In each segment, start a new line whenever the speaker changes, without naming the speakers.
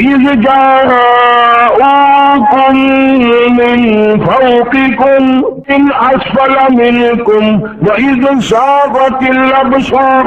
إذ جاءوكم من فوقكم من أسفل منكم وإذ زاغت الأبصار।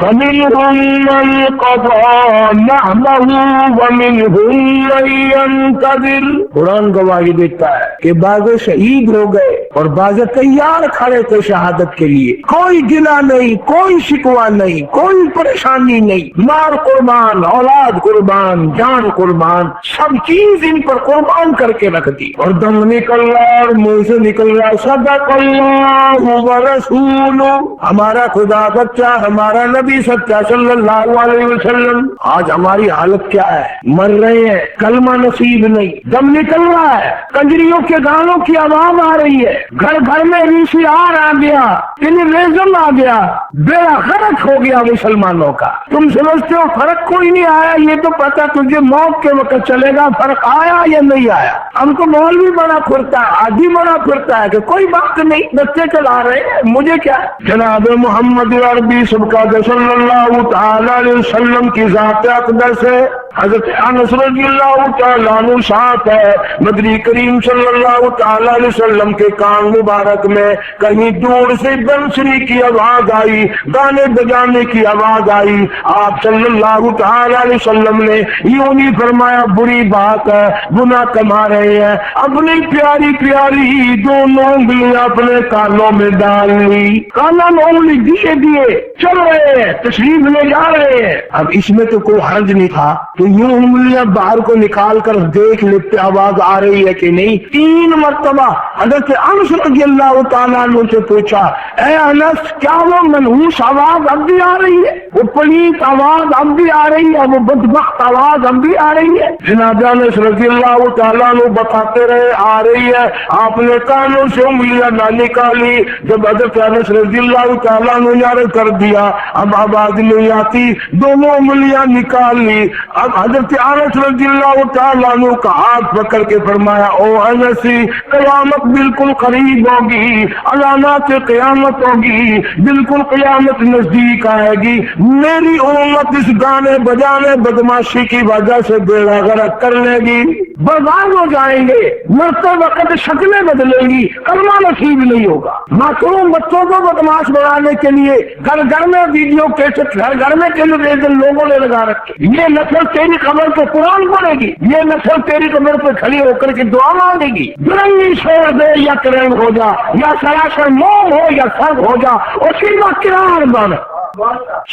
فمنهم من قضى نحبه ومنهم من ينتظر۔ قرآن گواہی دیتا ہے کہ بعض شہید ہو گئے اور بعض تیار کھڑے تھے شہادت کے لیے، کوئی گلہ نہیں، کوئی شکوہ نہیں، کوئی پریشانی نہیں، مال قربان، اولاد قربان، جان قربان، سب چیز ان پر قربان کر کے رکھ دی، اور دم نکل رہا اور منہ سے نکل رہا صدق اللہ ورسول، ہمارا خدا سچا، ہمارا نبی سچا صلی اللہ علیہ وسلم۔ آج ہماری حالت کیا ہے؟ مر رہے ہیں، کلمہ نصیب نہیں، دم نکل رہا ہے، کنجریوں کے گانوں کی آواز آ رہی ہے، گھر گھر میں VCR آ گیا، ٹیلیویژن آ گیا، بیڑا غرق ہو گیا مسلمانوں کا۔ تم سمجھتے ہو فرق کوئی نہیں آیا؟ یہ تو پتا تجھے موت کے وقت چلے گا فرق آیا یا نہیں آیا۔ ہم کو مولوی بڑا پھرتا ہے، آدھی بڑا پھرتا ہے کہ کوئی بات نہیں، بچے چلا رہے ہیں، مجھے کیا۔ جناب محمد عربی سبقات صلی اللہ تعالی علیہ وسلم کی ذات اقدس ہے، حضرت انس رضی اللہ تعالیٰ عنہ ساتھ ہے، نبی کریم صلی اللہ تعالی علیہ وسلم کے کان مبارک میں کہیں دور سے بنسری کی آواز آئی، گانے بجانے کی آواز آئی، آپ صلی اللہ تعالی علیہ وسلم نے یوں نہیں فرمایا بری بات ہے، گناہ کما رہے ہیں، اپنی پیاری پیاری دونوں انگلیاں اپنے کانوں میں ڈال لی، کانوں میں انگلی دیے دیے چل رہے ہیں، تشریف لے جا رہے ہیں۔ اب اس میں تو کوئی حرج نہیں تھا تو یوں انگلیاں باہر کو نکال کر دیکھ لیتے آواز آ رہی ہے کہ نہیں۔ 3 مرتبہ حضرت انس رضی اللہ تعالیٰ عنہ سے پوچھا، اے انس کیا وہ منحوس آواز اب بھی آ رہی ہے؟ وہ پلیت آواز اب بھی آ رہی ہے؟ وہ بدبخت آواز اب بھی آ رہی ہے؟ جناب انس رضی اللہ تعالیٰ عنہ بتاتے رہے آ رہی ہے، آپ نے کانوں سے انگلیاں نہ نکالی۔ جب حضرت انس رضی اللہ تعالیٰ عنہ نے عرض کر دیا اب آواز نہیں آتی، دونوں انگلیاں نکال لی۔ اب حضرت انس رضی اللہ تعالیٰ عنہ کا ہاتھ پکڑ کے فرمایا، او انسی قیامت بالکل قریب ہوگی، علامات قیامت ہوگی، بالکل قیامت نزدیک آئے گی، میری امت اس گانے بجانے بدماشی کی وجہ سے بیڑا غرق کر لے گی، برباد ہو جائیں گے، مرتے وقت شکلیں بدلیں گی، کلمہ نصیب نہیں ہوگا۔ معصوم بچوں کو بدماش بنانے کے لیے گھر گھر میں ویڈیو کیسٹ، گھر گھر میں ٹیلیویژن لوگوں نے لگا رکھے، یہ نسل تیری قبر پہ قرآن پڑھے گی، یہ نسل تیری قبر پہ کھڑی ہو کر کے دعا مانگے گی، درنگی چھوڑ دے یا کرن ہو جا، یا سراسر موم ہو یا سر ہو جا، اسی کا کرار بن،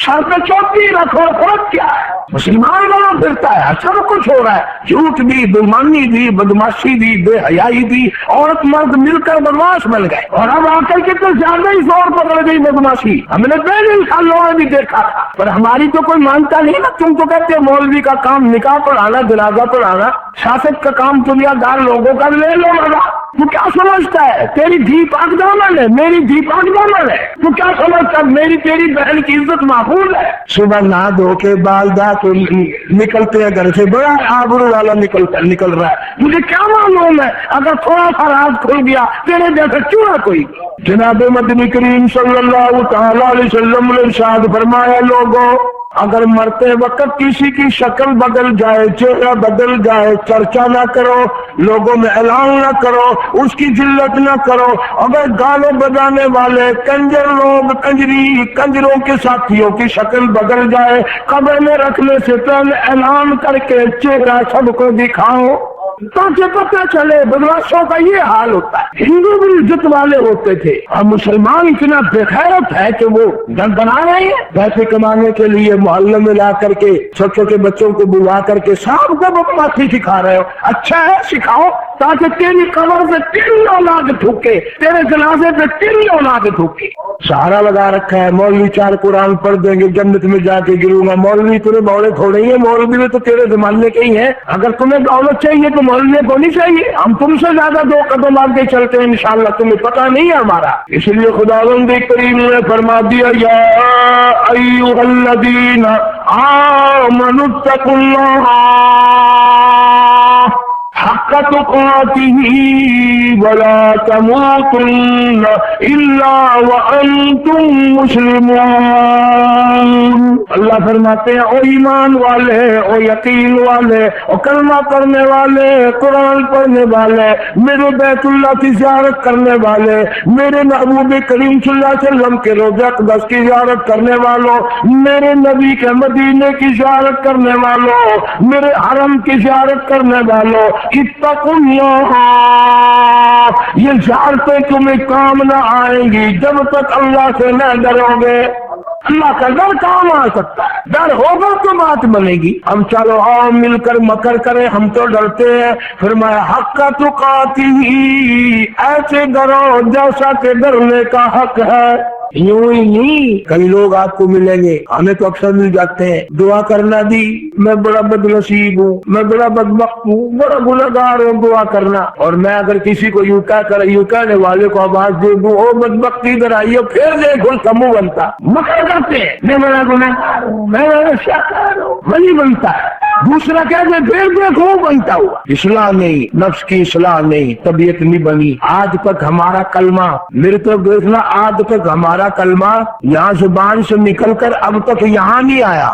سر پہ چوکی رکھو، فرق کیا ہے؟ مسلمان بنا پھرتا ہے، سب کچھ ہو رہا ہے، جھوٹ بھی، بےمانی بھی، بدماشی بھی، بے حیائی بھی، عورت مرد مل کر بدماش بن گئے، اور اب آ کر کے تو زیادہ ہی زور پکڑ گئی بدماشی، ہم نے پہلے سالوں میں بھی دیکھا تھا، پر ہماری تو کوئی مانتا نہیں نا۔ تم تو کہتے مولوی کا کام نکاح پڑھانا، جنازہ پڑھانا، سیاست کا کام دنیا دار لوگوں کا لے لو مزہ۔ تو کیا سمجھتا ہے تیری دھی پاک دامن ہے، میری دھی پاک دامن ہے، تو کیا سمجھتا ہے میری تیری بہن کی عزت محفوظ ہے؟ صبح نہا دھو کے بال دا تو نکلتے ہیں گھر سے، بڑا آبرو والا نکل رہا ہے، مجھے کیا معلوم ہے اگر تھوڑا سا راز کھل گیا تیرے جیسا کیوں ہے کوئی۔ جناب مدنی کریم صلی اللہ تعالی علیہ وسلم نے ارشاد فرمایا، لوگوں اگر مرتے وقت کسی کی شکل بدل جائے، چہرہ بدل جائے، چرچا نہ کرو، لوگوں میں اعلان نہ کرو، اس کی ذلت نہ کرو۔ اگر گانے بجانے والے کنجر لوگ، کنجروں کے ساتھیوں کی شکل بدل جائے، قبر میں رکھنے سے پہلے اعلان کر کے چہرہ سب کو دکھاؤ تاکہ پتہ چلے۔ بدماشوں کا یہ حال ہوتا ہے، ہندو بھی عزت والے ہوتے تھے اور مسلمان اتنا بے غیرت ہے کہ وہ گن بنا رہے ہیں، پیسے کمانے کے لیے محلے میں لا کر کے چھوٹے چھوٹے بچوں کو بلا کر کے سب کو بدماشی سکھا رہے ہو۔ اچھا ہے سکھاؤ تاکہ تیری قبر سے تیری اولاد تھوکے، تیرے جنازے پہ تیری اولاد تھوکے۔ سہارا لگا رکھا ہے، مولوی 4 قرآن پڑھ دیں گے جنت میں جا کے گروں گا۔ مولوی تمہیں بولے تھوڑے ہی ہے، مولوی میں تو تیرے زمانے کے ہی ہیں۔ اگر تمہیں دولت چاہیے تو مولوی کو نہیں چاہیے، ہم تم سے زیادہ 2 قدم آگے چلتے ہیں انشاءاللہ، تمہیں پتہ نہیں ہے ہمارا۔ اس لیے خداوند کریم نے فرما دیا، یا ایھا الذین آمنوا اتقوا اللہ حق حق تقاته ولا تموتن الا وانتم مسلمون۔ اللہ فرماتے ہیں او ایمان والے، او یقین والے، او کلمہ پڑھنے والے، قرآن پڑھنے والے، میرے بیت اللہ کی زیارت کرنے والے، میرے محبوب کریم صلی اللہ علیہ وسلم کے روضہ اقدس کی زیارت کرنے والوں، میرے نبی کے مدینے کی زیارت کرنے والوں، میرے حرم کی زیارت کرنے والوں، اتقوا اللہ، یہ زیارتیں تمہیں کام نہ آئیں گی جب تک اللہ سے نہ ڈرو گے۔ اللہ کا ڈر کام آ سکتا ہے، ڈر ہوگا تو بات بنے گی۔ ہم چلو آؤ مل کر مکر کریں، ہم تو ڈرتے ہیں۔ فرمایا حق تقاتہ، ایسے ڈرو جیسا کہ ڈرنے کا حق ہے۔ یوں ہی نہیں، کئی لوگ آپ کو ملیں گے، ہمیں تو اکثر مل جاتے ہیں، دعا کرنا دی میں بڑا بد نصیب ہوں، میں بڑا بدبخت ہوں، بڑا گنہگار ہوں، دعا کرنا۔ اور میں اگر کسی کو یوں کہنے والے کو آواز دے دوں او بدبختی ادھر آئیے، پھر دیکھو اس کا منہ بنتا، مکر کرتے ہیں، میں بڑا گنہگار ہوں، میں بڑا شاکر ہوں، وہی بنتا ہے۔ دوسرا کہتے پھر دیکھو بنتا ہوا۔ اصلاح نہیں، نفس کی اصلاح نہیں، طبیعت نہیں بنی۔ آج تک ہمارا کلمہ، میرے تو دیکھنا، آج تک ہمارا کلمہ یہاں زبان سے نکل کر اب تک یہاں نہیں آیا،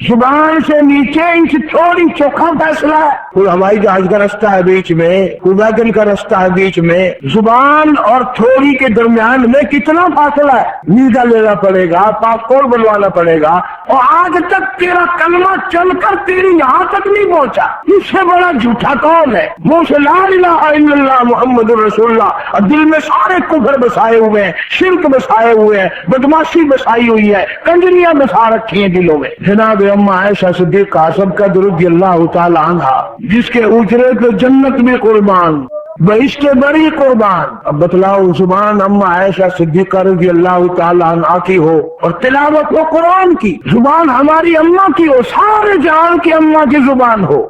زبان سے نیچے انچ تھوڑی چوکھا فیصلہ ہے۔ کوئی ہوائی جہاز کا رستہ ہے بیچ میں، کوئی ویگن کا رستہ ہے بیچ میں، زبان اور تھوڑی کے درمیان میں کتنا فاصلہ ہے، ویزا لینا پڑے گا، پاسپورٹ بنوانا پڑے گا، اور آج تک تیرا کلمہ چل کر تیری یہاں تک نہیں پہنچا۔ اس سے بڑا جھوٹا کون ہے؟ منہ سے لا الہ الا اللہ محمد رسول اللہ، اور دل میں سارے کفر بسائے ہوئے ہیں، شرک بسائے ہوئے ہیں، بدماشی بسائی ہوئی ہے، کنجریاں بسا رکھی ہیں دلوں میں۔ جناب اما عائشہ صدیقہ سب کا رضی اللہ تعالی عنہا، جس کے اجرے پہ جنت میں قربان، بہشت بڑی قربان۔ اب بتلاؤ زبان اما عائشہ صدیقہ رضی اللہ تعالی عنہا کی ہو اور تلاوت ہو قرآن کی، زبان ہماری اماں کی ہو، سارے جہان کی اماں کی زبان ہو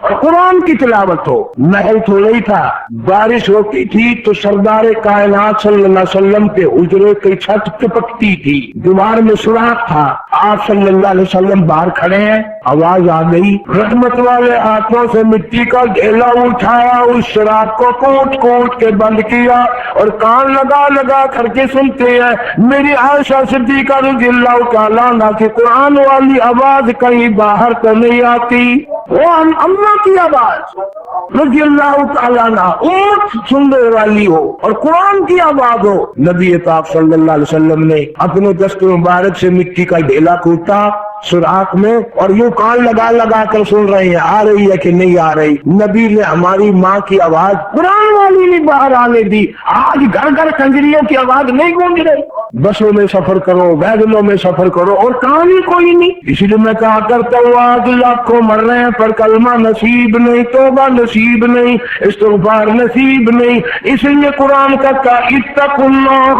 اور قرآن کی تلاوت ہو۔ محل تھوڑا ہی تھا، بارش ہوتی تھی تو سردار کائنات صلی اللہ علیہ وسلم کے اجرے کی چھت ٹپکتی تھی، دیوار میں سوراخ تھا، آپ صلی اللہ علیہ وسلم باہر کھڑے ہیں، آواز آ گئی، رحمت والے ہاتھوں سے مٹی کا ڈھیلا اٹھایا، اس سوراخ کو کوٹ کوٹ کے بند کیا اور کان لگا لگا کر کے سنتے ہیں میری عائشہ صدیقہ رضی اللہ تعالیٰ عنہ کی قرآن والی آواز کہیں باہر تو نہیں آتی، وہ اماں کی آواز رضی اللہ تعالیٰ عنہ اونٹ سننے والی ہو اور قرآن کی آواز ہو۔ نبی پاک صلی اللہ علیہ وسلم نے اپنے دست مبارک سے مٹی کا ڈھیلا کھوٹا سوراخ میں اور یوں کان لگا لگا کر سن رہے ہیں آ رہی ہے کہ نہیں آ رہی۔ نبی نے ہماری ماں کی آواز قرآن والی نہیں باہر آنے دی۔ آج گھر گھر کنجریوں کی آواز نہیں گونج رہی۔ بسوں میں سفر کرو، ویگنوں میں سفر کرو اور کان ہی کوئی نہیں۔ اسی لیے میں کہا کرتا ہوں آج لاکھوں مر رہے ہیں پر کلمہ نصیب نہیں، توبہ نصیب نہیں، استغفار نصیب نہیں۔ اس لیے قرآن کا اتقوا اللہ،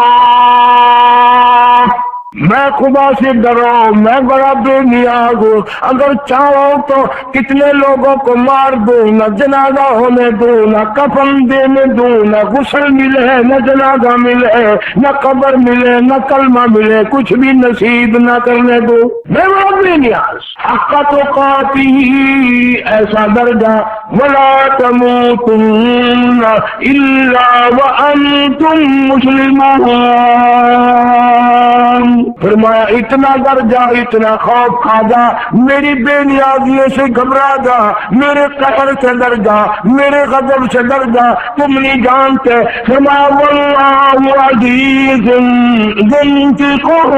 میں خدا سے ڈرو، میں بڑا بے نیاز ہوں، اگر چاہو تو کتنے لوگوں کو مار دوں، نہ جنازہ ہونے دوں، نہ کفن دینے دوں، نہ غسل ملے، نہ جنازہ ملے، نہ قبر ملے، نہ کلمہ ملے، کچھ بھی نصیب نہ کرنے دوں، میں بڑا بے نیاز۔ حق تقاتہ، ایسا درجہ، ولا تموتن الا وانتم مسلمون۔ فرمایا اتنا درجہ، اتنا خوف کھا جا، میری بے نیازیوں سے گھبرا جا، میرے قہر سے ڈر جا، میرے غضب سے ڈر جا، تم نہیں جانتے۔ فرمایا واللہ عزیز ذو انتقام،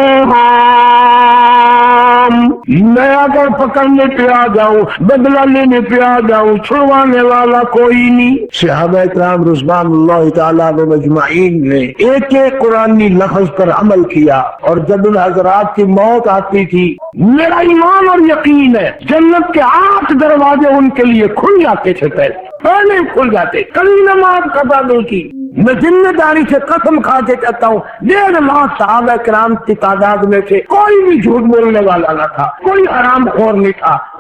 میں اگر پکڑنے پہ آ جاؤں، بدلہ لینے پہ آ جاؤں، چھڑوانے والا کوئی نہیں۔ صحابہ کرام رضوان اللہ تعالیٰ عنہم اجمعین نے ایک ایک قرآنی لفظ پر عمل کیا، اور جب ان حضرات کی موت آتی تھی میرا ایمان اور یقین ہے جنت کے 8 دروازے ان کے لیے کھل جاتے تھے، پہلے کھل جاتے، کبھی نماز قضا نہیں کی۔ میں ذمہ داری سے قسم کھا کے کہتا ہوں 1.5 لاکھ صحابہ کرام کی تعداد میں سے کوئی بھی جھوٹ بولنے والا نہ تھا، کوئی حرام خور نہیں تھا،